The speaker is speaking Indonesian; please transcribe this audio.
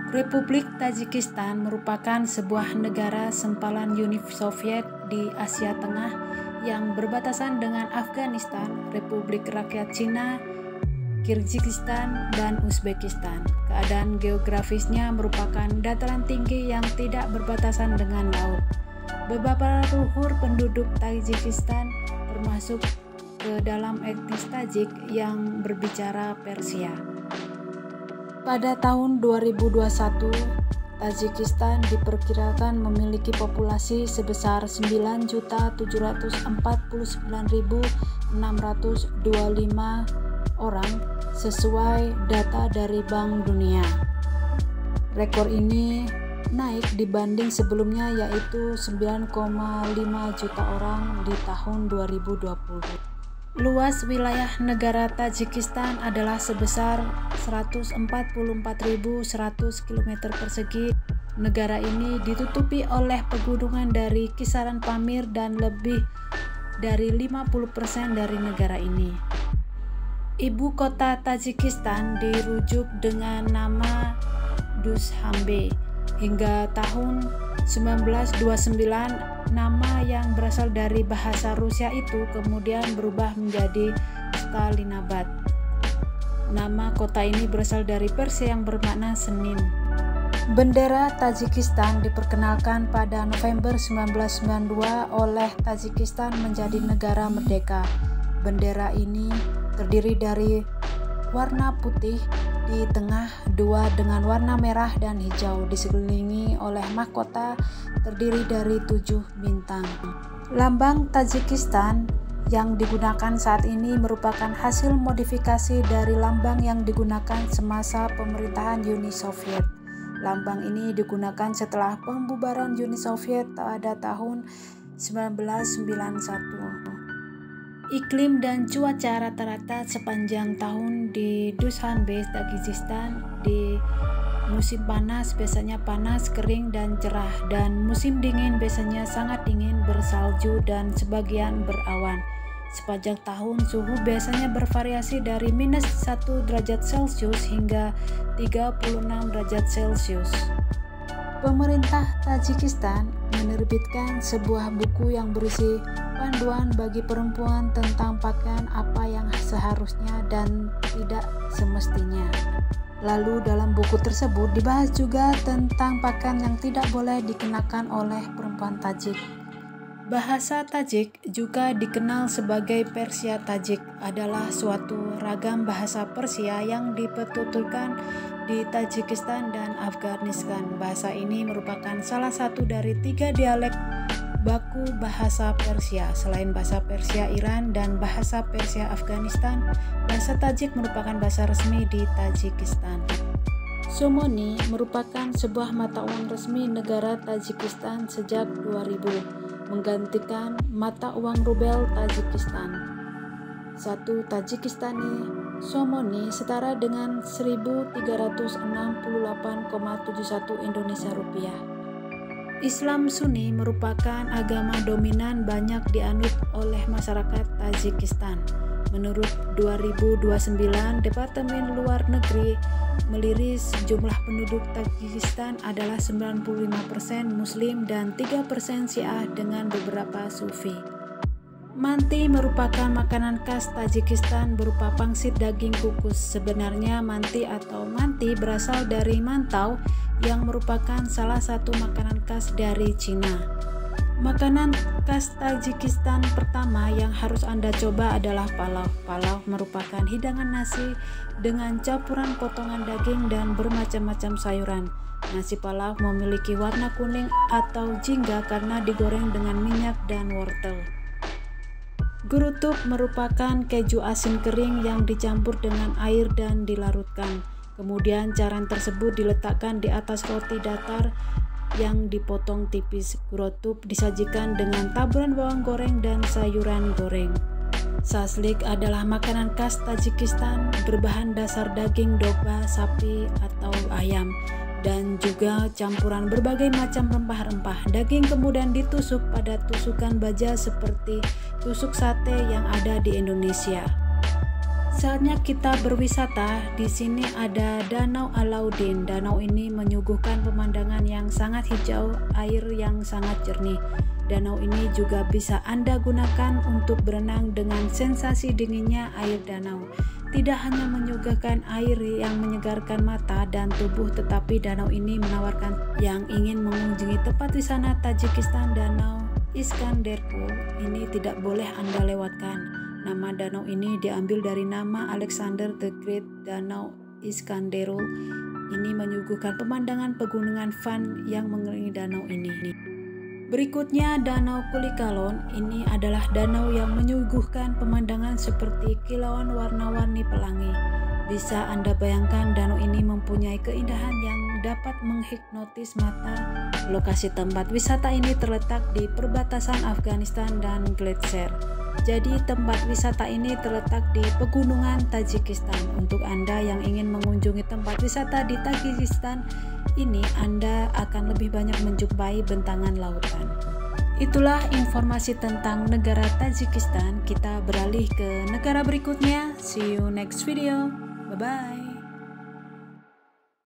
Republik Tajikistan merupakan sebuah negara sempalan Uni Soviet di Asia Tengah yang berbatasan dengan Afghanistan, Republik Rakyat Cina, Kirgizistan, dan Uzbekistan. Keadaan geografisnya merupakan dataran tinggi yang tidak berbatasan dengan laut. Beberapa luhur penduduk Tajikistan termasuk ke dalam etnis Tajik yang berbicara Persia. Pada tahun 2021, Tajikistan diperkirakan memiliki populasi sebesar 9.749.625 orang sesuai data dari Bank Dunia. Rekor ini naik dibanding sebelumnya yaitu 9,5 juta orang di tahun 2020. Luas wilayah negara Tajikistan adalah sebesar 144.100 km persegi. Negara ini ditutupi oleh pegunungan dari kisaran Pamir dan lebih dari 50% dari negara ini. Ibu kota Tajikistan dirujuk dengan nama Dushanbe. Hingga tahun 1929, nama yang berasal dari bahasa Rusia itu kemudian berubah menjadi Stalinabad. Nama kota ini berasal dari Persia yang bermakna Senin. Bendera Tajikistan diperkenalkan pada November 1992 oleh Tajikistan menjadi negara merdeka. Bendera ini terdiri dari warna putih di tengah, dua dengan warna merah dan hijau, disekelilingi oleh mahkota terdiri dari 7 bintang. Lambang Tajikistan yang digunakan saat ini merupakan hasil modifikasi dari lambang yang digunakan semasa pemerintahan Uni Soviet. Lambang ini digunakan setelah pembubaran Uni Soviet pada tahun 1991. Iklim dan cuaca rata-rata sepanjang tahun di Dushanbe, Tajikistan di musim panas biasanya panas, kering, dan cerah, dan musim dingin biasanya sangat dingin, bersalju, dan sebagian berawan. Sepanjang tahun suhu biasanya bervariasi dari -1 derajat Celcius hingga 36 derajat Celcius. Pemerintah Tajikistan menerbitkan sebuah buku yang berisi panduan bagi perempuan tentang pakaian apa yang seharusnya dan tidak semestinya. Lalu dalam buku tersebut dibahas juga tentang pakaian yang tidak boleh dikenakan oleh perempuan Tajik. Bahasa Tajik, juga dikenal sebagai Persia Tajik, adalah suatu ragam bahasa Persia yang dipertuturkan di Tajikistan dan Afghanistan. Bahasa ini merupakan salah satu dari 3 dialek baku bahasa Persia. Selain bahasa Persia Iran dan bahasa Persia Afghanistan, bahasa Tajik merupakan bahasa resmi di Tajikistan. Somoni merupakan sebuah mata uang resmi negara Tajikistan sejak 2000, menggantikan mata uang rubel Tajikistan. 1 Tajikistani Somoni setara dengan 1.368,71 Indonesia rupiah. Islam Sunni merupakan agama dominan banyak dianut oleh masyarakat Tajikistan. Menurut 2029, Departemen Luar Negeri meliris jumlah penduduk Tajikistan adalah 95% Muslim dan 3% Syiah dengan beberapa Sufi. Manti merupakan makanan khas Tajikistan berupa pangsit daging kukus. Sebenarnya manti atau manti berasal dari mantau yang merupakan salah satu makanan khas dari Cina. Makanan khas Tajikistan pertama yang harus Anda coba adalah palau. Palau merupakan hidangan nasi dengan campuran potongan daging dan bermacam-macam sayuran. Nasi palau memiliki warna kuning atau jingga karena digoreng dengan minyak dan wortel. Gerutuk merupakan keju asin kering yang dicampur dengan air dan dilarutkan. Kemudian cairan tersebut diletakkan di atas roti datar yang dipotong tipis. Gerutuk disajikan dengan taburan bawang goreng dan sayuran goreng. Saslik adalah makanan khas Tajikistan berbahan dasar daging domba, sapi, atau ayam, dan juga campuran berbagai macam rempah-rempah. Daging kemudian ditusuk pada tusukan baja seperti tusuk sate yang ada di Indonesia. Saatnya kita berwisata. Di sini ada Danau Alauddin. Danau ini menyuguhkan pemandangan yang sangat hijau, air yang sangat jernih. Danau ini juga bisa Anda gunakan untuk berenang dengan sensasi dinginnya air danau. Tidak hanya menyuguhkan air yang menyegarkan mata dan tubuh, tetapi danau ini menawarkan yang ingin mengunjungi tempat wisata Tajikistan. Danau Iskanderpul ini tidak boleh Anda lewatkan. Nama danau ini diambil dari nama Alexander the Great. Danau Iskanderul ini menyuguhkan pemandangan pegunungan Van yang mengelilingi danau ini. Berikutnya Danau Kulikalon. Ini adalah danau yang menyuguhkan pemandangan seperti kilauan warna-warni pelangi. Bisa Anda bayangkan danau ini mempunyai keindahan yang dapat menghipnotis mata. Lokasi tempat wisata ini terletak di perbatasan Afghanistan dan Gletser. Jadi tempat wisata ini terletak di pegunungan Tajikistan. Untuk Anda yang ingin mengunjungi tempat wisata di Tajikistan ini, Anda akan lebih banyak menjumpai bentangan lautan. Itulah informasi tentang negara Tajikistan. Kita beralih ke negara berikutnya. See you next video. Bye-bye.